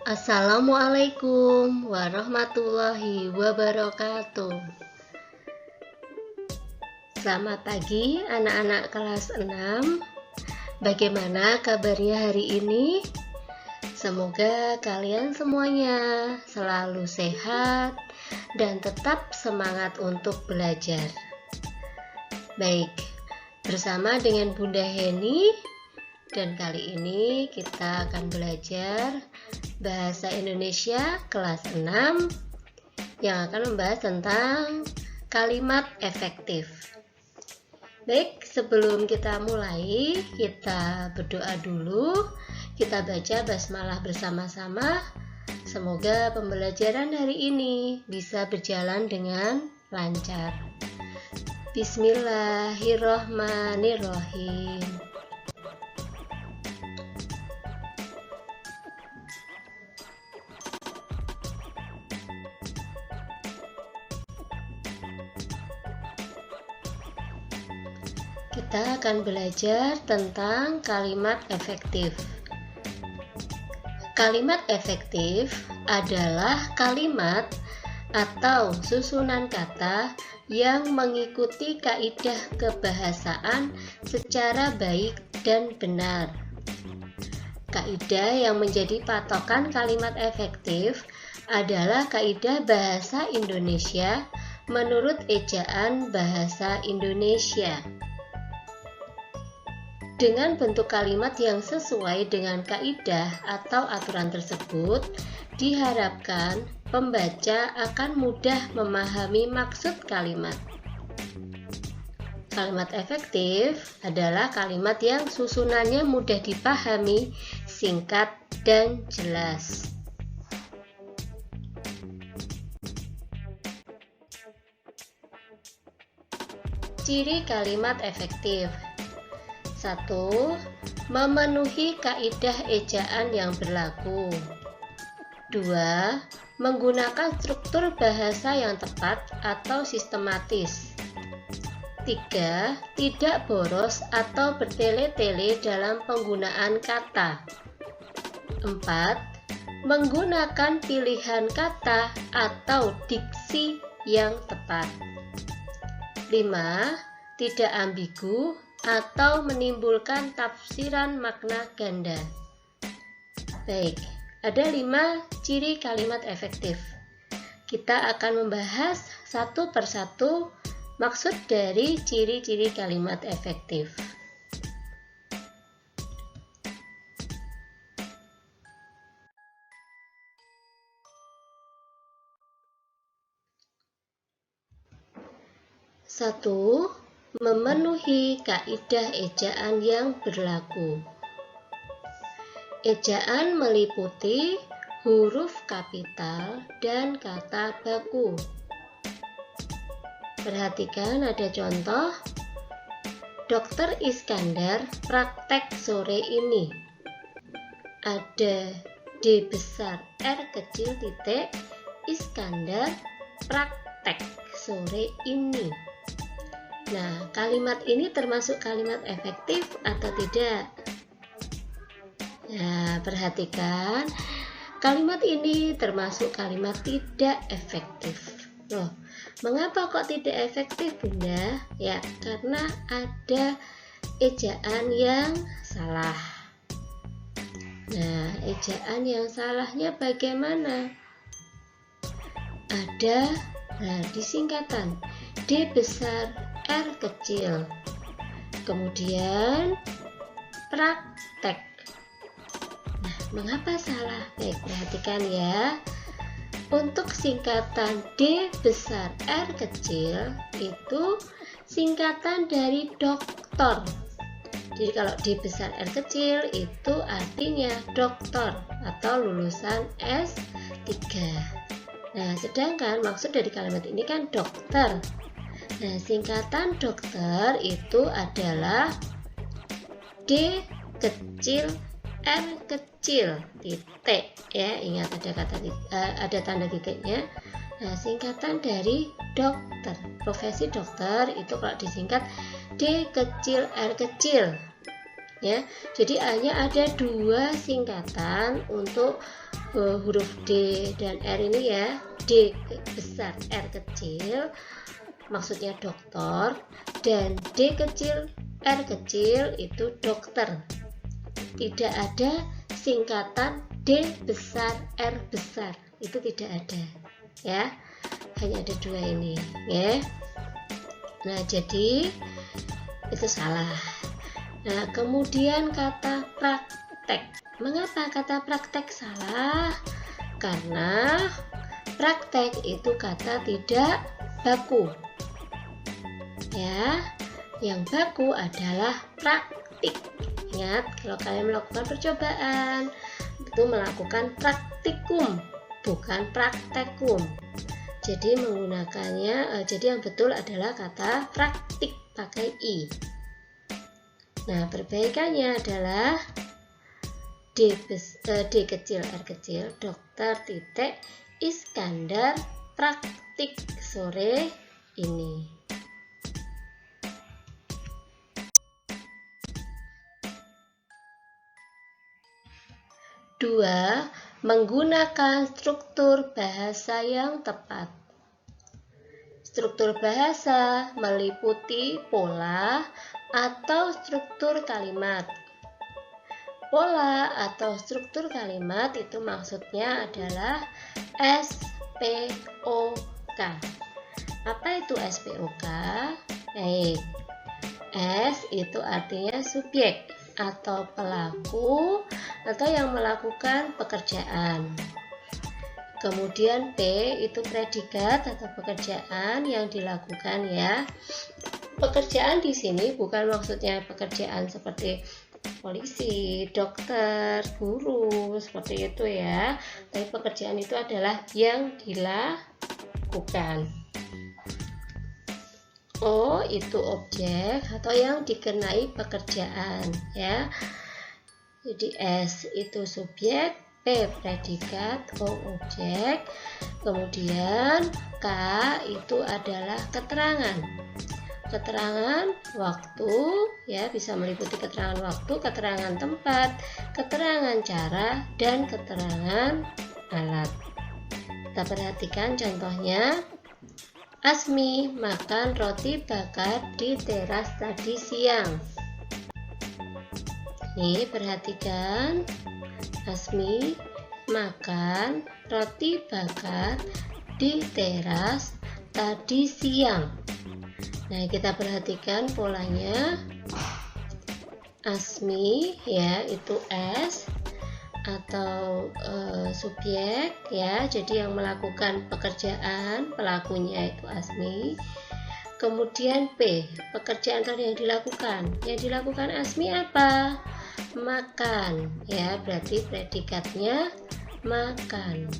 Assalamualaikum warahmatullahi wabarakatuh. Selamat pagi anak-anak kelas 6. Bagaimana kabarnya hari ini? Semoga kalian semuanya selalu sehat dan tetap semangat untuk belajar. Baik, bersama dengan Bunda Heni, dan kali ini kita akan belajar Bahasa Indonesia kelas 6 yang akan membahas tentang kalimat efektif. Baik, sebelum kita mulai, kita berdoa dulu. Kita baca basmalah bersama-sama. Semoga pembelajaran hari ini bisa berjalan dengan lancar. Bismillahirrohmanirrohim. Kita akan belajar tentang kalimat efektif. Kalimat efektif adalah kalimat atau susunan kata yang mengikuti kaidah kebahasaan secara baik dan benar. Kaidah yang menjadi patokan kalimat efektif adalah kaidah bahasa Indonesia menurut ejaan bahasa Indonesia. Dengan bentuk kalimat yang sesuai dengan kaidah atau aturan tersebut, diharapkan pembaca akan mudah memahami maksud kalimat. Kalimat efektif adalah kalimat yang susunannya mudah dipahami, singkat, dan jelas. Ciri kalimat efektif. 1. Memenuhi kaidah ejaan yang berlaku. 2. Menggunakan struktur bahasa yang tepat atau sistematis. 3. Tidak boros atau bertele-tele dalam penggunaan kata. 4. Menggunakan pilihan kata atau diksi yang tepat. 5. Tidak ambigu atau menimbulkan tafsiran makna ganda. Baik, ada 5 ciri kalimat efektif. Kita akan membahas satu persatu maksud dari ciri-ciri kalimat efektif. Satu, memenuhi kaidah ejaan yang berlaku. Ejaan meliputi huruf kapital dan kata baku. Perhatikan ada contoh. Dokter Iskandar praktek sore ini. Ada D besar R kecil titik Iskandar praktek sore ini. Nah, kalimat ini termasuk kalimat efektif atau tidak? Nah, perhatikan, kalimat ini termasuk kalimat tidak efektif. Loh, mengapa kok tidak efektif, Bunda? Ya, karena ada ejaan yang salah. Nah, ejaan yang salahnya bagaimana? Ada, di singkatan D besar R kecil, kemudian praktek. Nah, mengapa salah? Baik, perhatikan ya. Untuk singkatan D besar R kecil itu singkatan dari dokter. Jadi kalau D besar R kecil itu artinya dokter atau lulusan S3. Nah, sedangkan maksud dari kalimat ini kan dokter. Nah, singkatan dokter itu adalah D kecil R kecil titik ya, ingat ada tanda titiknya. Nah, singkatan dari dokter, profesi dokter itu kalau disingkat D kecil R kecil ya. Jadi hanya ada 2 singkatan untuk huruf D dan R ini ya, D besar R kecil maksudnya dokter, dan D kecil R kecil itu dokter. Tidak ada singkatan D besar R besar, itu tidak ada ya, hanya ada dua ini ya. Nah jadi itu salah. Nah kemudian kata praktek. Mengapa kata praktek salah? Karena praktek itu kata tidak baku ya, yang baku adalah praktik. Ingat, kalau kalian melakukan percobaan itu melakukan praktikum, bukan praktekum. Jadi menggunakannya, jadi yang betul adalah kata praktik pakai i. Nah perbaikannya adalah D kecil R kecil dokter titik Iskandar praktik sore ini. 2. Menggunakan struktur bahasa yang tepat. Struktur bahasa meliputi pola atau struktur kalimat. Pola atau struktur kalimat itu maksudnya adalah SPOK. Apa itu SPOK? Baik. S itu artinya subjek atau pelaku atau yang melakukan pekerjaan. Kemudian P itu predikat atau pekerjaan yang dilakukan ya. Pekerjaan di sini bukan maksudnya pekerjaan seperti polisi, dokter, guru, seperti itu ya. Tapi pekerjaan itu adalah yang dilakukan. O itu objek atau yang dikenai pekerjaan ya. Jadi S itu subjek, P predikat, O objek. Kemudian K itu adalah keterangan. Keterangan waktu ya, bisa meliputi keterangan waktu, keterangan tempat, keterangan cara, dan keterangan alat. Kita perhatikan contohnya. Asmi makan roti bakar di teras tadi siang. Nih perhatikan, Asmi makan roti bakar di teras tadi siang. Nah kita perhatikan polanya. Asmi ya itu S atau subjek ya, jadi yang melakukan pekerjaan, pelakunya itu Asmi. Kemudian P, pekerjaan tadi yang dilakukan Asmi apa? Makan ya, berarti predikatnya makan.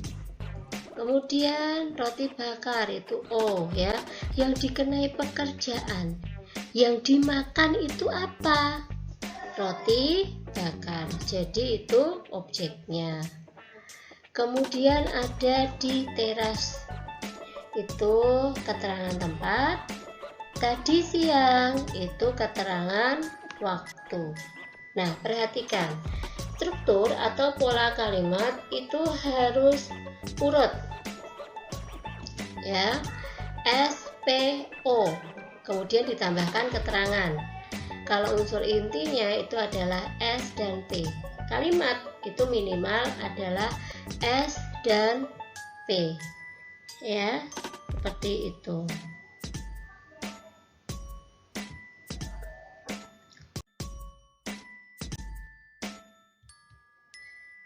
Kemudian roti bakar itu O ya, yang dikenai pekerjaan, yang dimakan itu apa? Roti bakar, jadi itu objeknya. Kemudian ada di teras, itu keterangan tempat. Tadi siang itu keterangan waktu. Nah perhatikan, struktur atau pola kalimat itu harus urut ya, SPO kemudian ditambahkan keterangan. Kalau unsur intinya itu adalah S dan P. Kalimat itu minimal adalah S dan P. Ya, seperti itu.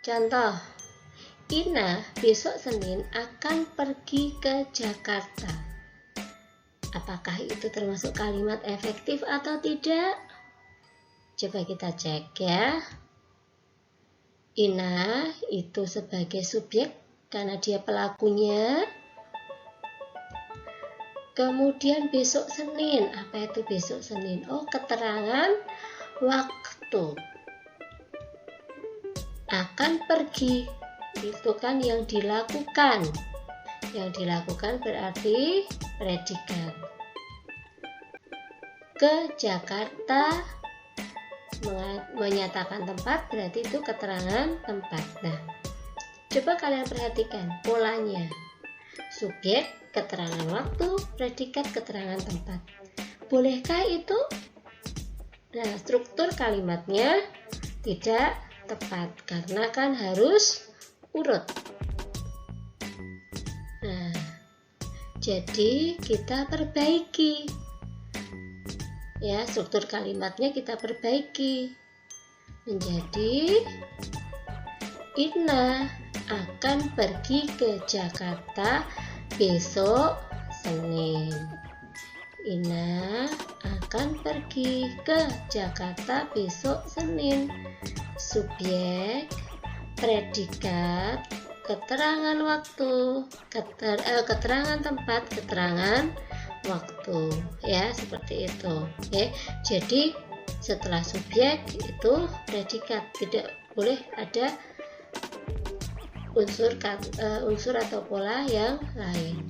Contoh, Ina besok Senin akan pergi ke Jakarta. Apakah itu termasuk kalimat efektif atau tidak? Coba kita cek ya. Ina itu sebagai subjek karena dia pelakunya. Kemudian besok Senin, apa itu besok Senin? Oh, keterangan waktu. Akan pergi, itu kan yang dilakukan. Yang dilakukan berarti predikat. Ke Jakarta menyatakan tempat berarti itu keterangan tempat. Nah, Coba kalian perhatikan polanya. Subjek, keterangan waktu, predikat, keterangan tempat. Bolehkah itu? Nah, struktur kalimatnya tidak tepat karena kan harus urut. Nah, jadi kita perbaiki. Ya, struktur kalimatnya kita perbaiki menjadi Ina akan pergi ke Jakarta besok Senin. Ina akan pergi ke Jakarta besok Senin. Subjek, predikat, keterangan waktu, keterangan tempat, keterangan waktu, ya, seperti itu. Ya. Jadi setelah subjek itu predikat, tidak boleh ada unsur atau pola yang lain.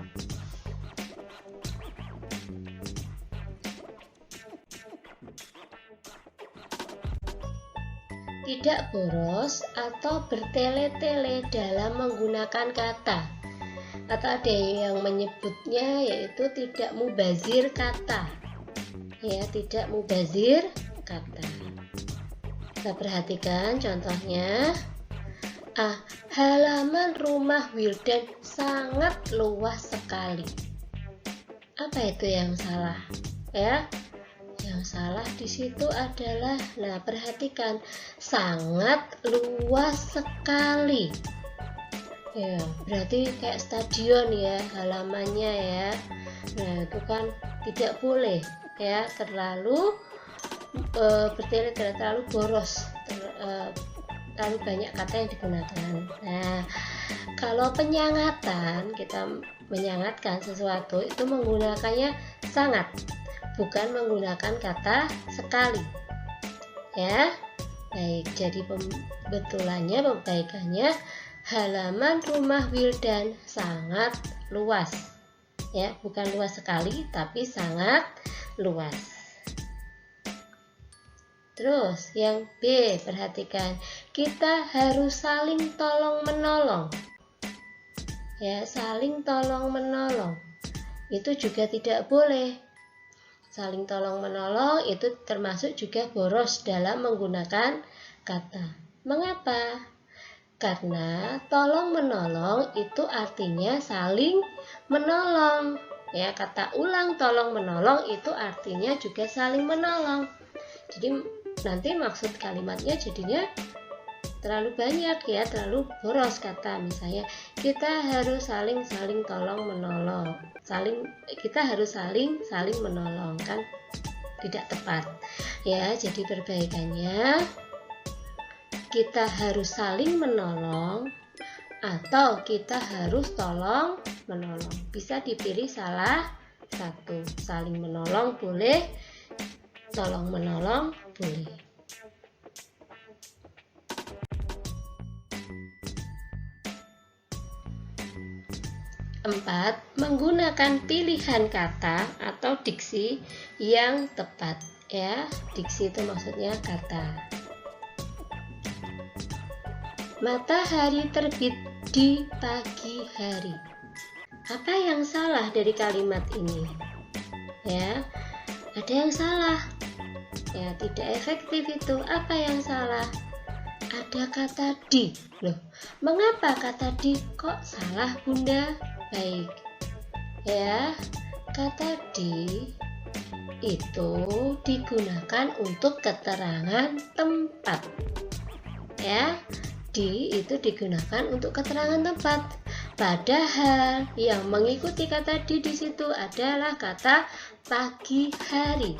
Tidak boros atau bertele-tele dalam menggunakan kata, atau ada yang menyebutnya yaitu tidak mubazir kata. Ya, tidak mubazir kata. Kita perhatikan contohnya. Halaman rumah Wildan sangat luas sekali. Apa itu yang salah? Ya, yang salah di situ adalah, nah perhatikan, sangat luas sekali. Ya, berarti kayak stadion ya halamannya ya. Nah, itu kan tidak boleh ya, terlalu bertele-tele, terlalu boros, terlalu banyak kata yang digunakan. Nah, kalau penyangatan, kita menyangatkan sesuatu itu menggunakannya sangat, bukan menggunakan kata sekali. Ya, baik. Jadi pembetulannya, perbaikannya, halaman rumah Wildan sangat luas. Ya, bukan luas sekali, tapi sangat luas. Terus yang B, perhatikan, kita harus saling tolong menolong. Ya, saling tolong menolong itu juga tidak boleh. Saling tolong menolong itu termasuk juga boros dalam menggunakan kata. Mengapa? Karena tolong menolong itu artinya saling menolong. Ya, kata ulang tolong menolong itu artinya juga saling menolong. Jadi nanti maksud kalimatnya jadinya terlalu banyak ya, terlalu boros kata. Misalnya kita harus saling tolong menolong, kita harus saling menolong, kan tidak tepat ya. Jadi perbaikannya, kita harus saling menolong atau kita harus tolong menolong. Bisa dipilih salah satu. Saling menolong boleh, tolong menolong boleh. 4. Menggunakan pilihan kata atau diksi yang tepat. Ya, diksi itu maksudnya kata. Matahari terbit di pagi hari. Apa yang salah dari kalimat ini? Ya, ada yang salah. Ya, tidak efektif itu. Apa yang salah? Ada kata di. Loh, mengapa kata di kok salah, Bunda? Baik. Ya, kata di itu digunakan untuk keterangan tempat. Ya, di itu digunakan untuk keterangan tempat. Padahal yang mengikuti kata di situ adalah kata pagi hari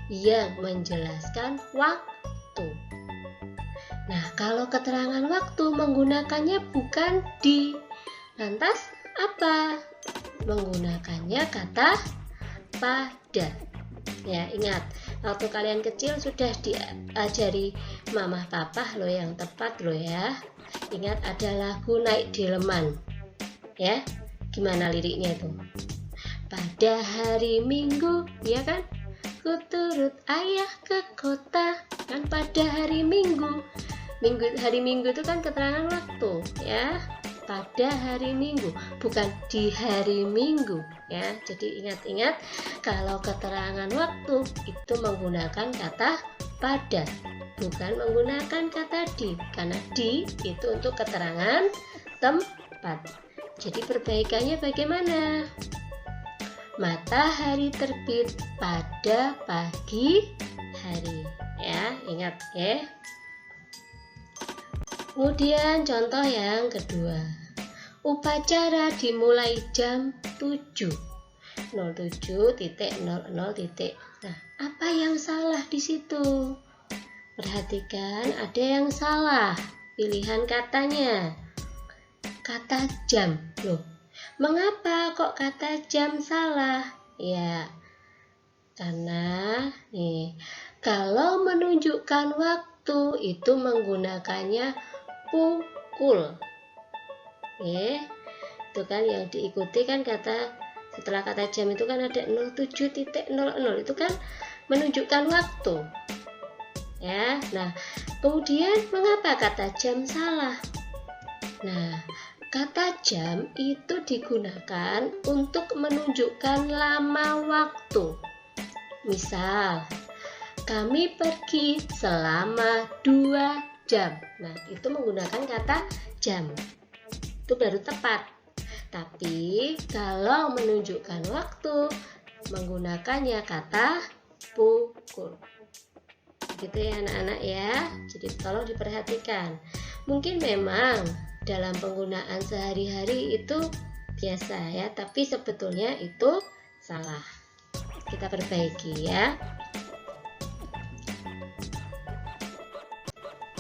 yang menjelaskan waktu. Nah, kalau keterangan waktu menggunakannya bukan di, lantas apa? Menggunakannya kata pada. Ya, ingat, waktu kalian kecil sudah diajari mama papa loh yang tepat loh ya. Ingat ada lagu Naik Delman. Ya, gimana liriknya itu? Pada hari Minggu, ya kan? Ku turut ayah ke kota. Kan pada hari Minggu. Hari Minggu itu kan keterangan waktu, ya. pada hari Minggu, bukan di hari Minggu ya. Jadi ingat-ingat kalau keterangan waktu itu menggunakan kata pada, bukan menggunakan kata di, karena di itu untuk keterangan tempat. Jadi perbaikannya bagaimana? Matahari terbit pada pagi hari ya, ingat ya. Kemudian contoh yang kedua, upacara dimulai jam 07.00. Nah, apa yang salah di situ? Perhatikan, ada yang salah pilihan katanya, kata jam. Loh, mengapa kok kata jam salah? Ya, karena nih, kalau menunjukkan waktu itu menggunakannya pukul. Itu kan yang diikuti kan kata, setelah kata jam itu kan ada 07.00, itu kan menunjukkan waktu. Ya, nah kemudian mengapa kata jam salah? Nah, kata jam itu digunakan untuk menunjukkan lama waktu. Misal, kami pergi selama 2 jam. Nah, itu menggunakan kata jam. Itu baru tepat. Tapi kalau menunjukkan waktu menggunakannya kata pukul. Gitu ya anak-anak ya. Jadi tolong diperhatikan. Mungkin memang dalam penggunaan sehari-hari itu biasa ya, tapi sebetulnya itu salah. Kita perbaiki ya.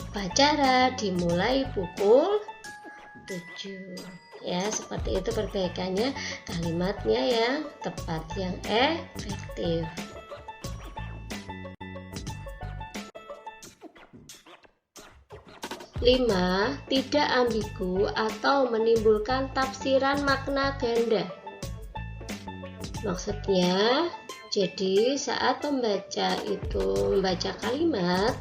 Upacara dimulai pukul 7 ya, seperti itu perbaikannya, kalimatnya yang tepat, yang efektif. Lima, tidak ambigu atau menimbulkan tafsiran makna ganda. Maksudnya, jadi saat pembaca itu membaca kalimat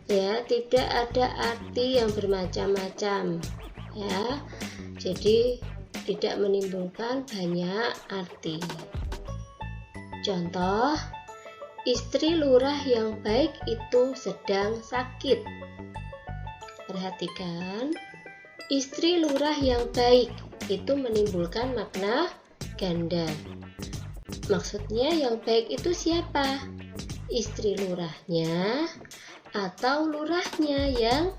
ya, tidak ada arti yang bermacam-macam ya, jadi tidak menimbulkan banyak arti. Contoh, istri lurah yang baik itu sedang sakit. Perhatikan, istri lurah yang baik itu menimbulkan makna ganda. Maksudnya yang baik itu siapa? Istri lurahnya atau lurahnya yang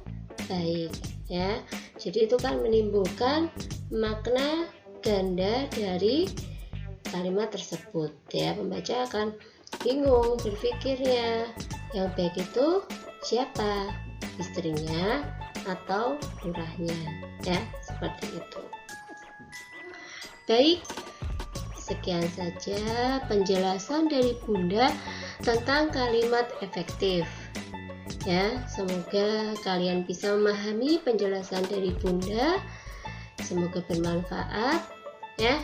baik ya. Jadi itu kan menimbulkan makna ganda dari kalimat tersebut ya. Pembaca akan bingung berpikirnya, yang baik itu siapa? Istrinya atau lurahnya ya, seperti itu. Baik, sekian saja penjelasan dari Bunda tentang kalimat efektif. Ya, semoga kalian bisa memahami penjelasan dari Bunda. Semoga bermanfaat ya.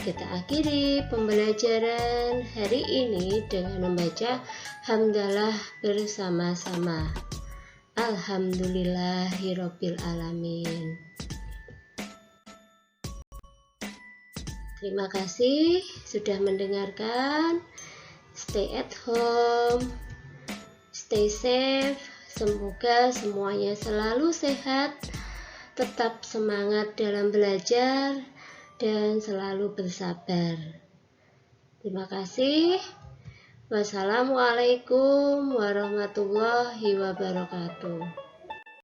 Kita akhiri pembelajaran hari ini dengan membaca hamdalah bersama-sama. Alhamdulillahirabbil alamin. Terima kasih sudah mendengarkan. Stay at home. Stay safe, semoga semuanya selalu sehat, tetap semangat dalam belajar, dan selalu bersabar. Terima kasih. Wassalamualaikum warahmatullahi wabarakatuh.